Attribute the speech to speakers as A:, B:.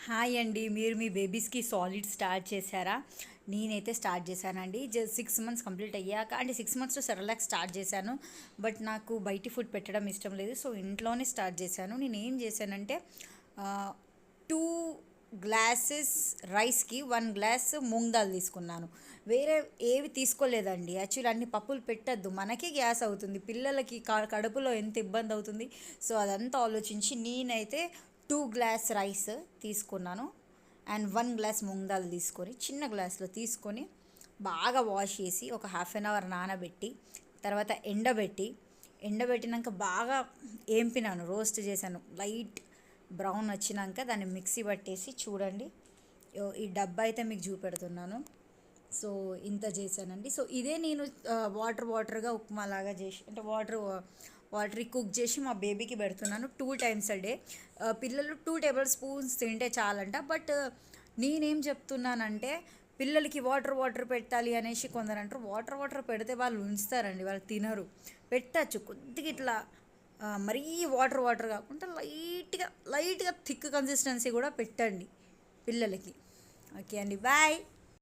A: Hi అండి. మీరు మీ బేబీస్కి solid start చేశారా? నేనైతే స్టార్ట్ చేశానండి. 6 మంత్స్ కంప్లీట్ అయ్యాక, అంటే 6 మంత్స్లో సెరలాక్ స్టార్ట్ చేశాను. బట్ నాకు బయటి ఫుడ్ పెట్టడం ఇష్టం లేదు, సో ఇంట్లోనే స్టార్ట్ చేశాను. నేను ఏం చేశానంటే 2 గ్లాసెస్ రైస్కి 1 గ్లాస్ మూంగ్ దాల్ తీసుకున్నాను. వేరే ఏవి తీసుకోలేదండి. యాక్చువల్లీ అన్ని పప్పులు పెట్టద్దు, మనకే గ్యాస్ అవుతుంది, పిల్లలకి కడుపులో ఎంత ఇబ్బంది అవుతుంది. సో అదంతా ఆలోచించి నేనైతే 2 గ్లాస్ రైస్ తీసుకున్నాను అండ్ 1 గ్లాస్ మూంగ్ దాల్ తీసుకొని చిన్న గ్లాస్లో తీసుకొని బాగా వాష్ చేసి ఒక హాఫ్ అన్ అవర్ నానబెట్టి తర్వాత ఎండబెట్టినాక బాగా ఏంపినాను, రోస్ట్ చేశాను. లైట్ బ్రౌన్ వచ్చినాక దాన్ని మిక్సీ పట్టేసి చూడండి, ఈ డబ్బా అయితే మీకు చూపెడుతున్నాను. సో ఇంత చేశానండి. సో ఇదే నేను వాటర్గా ఉప్మా లాగా చేసి, అంటే వాటర్ కుక్ చేసి మా బేబీకి పెడుతున్నాను 2 times a day. పిల్లలు 2 tablespoons తింటే చాలంట. బట్ నేనేం చెప్తున్నానంటే, పిల్లలకి వాటర్ పెట్టాలి అనేసి కొందరు అంటారు. వాటర్ పెడితే వాళ్ళు ఉంచుతారండి, వాళ్ళు తినరు. పెట్టచ్చు కొద్దిగా ఇట్లా, మరీ వాటర్ కాకుండా లైట్గా థిక్ కన్సిస్టెన్సీ కూడా పెట్టండి పిల్లలకి. ఓకే అండి, బాయ్.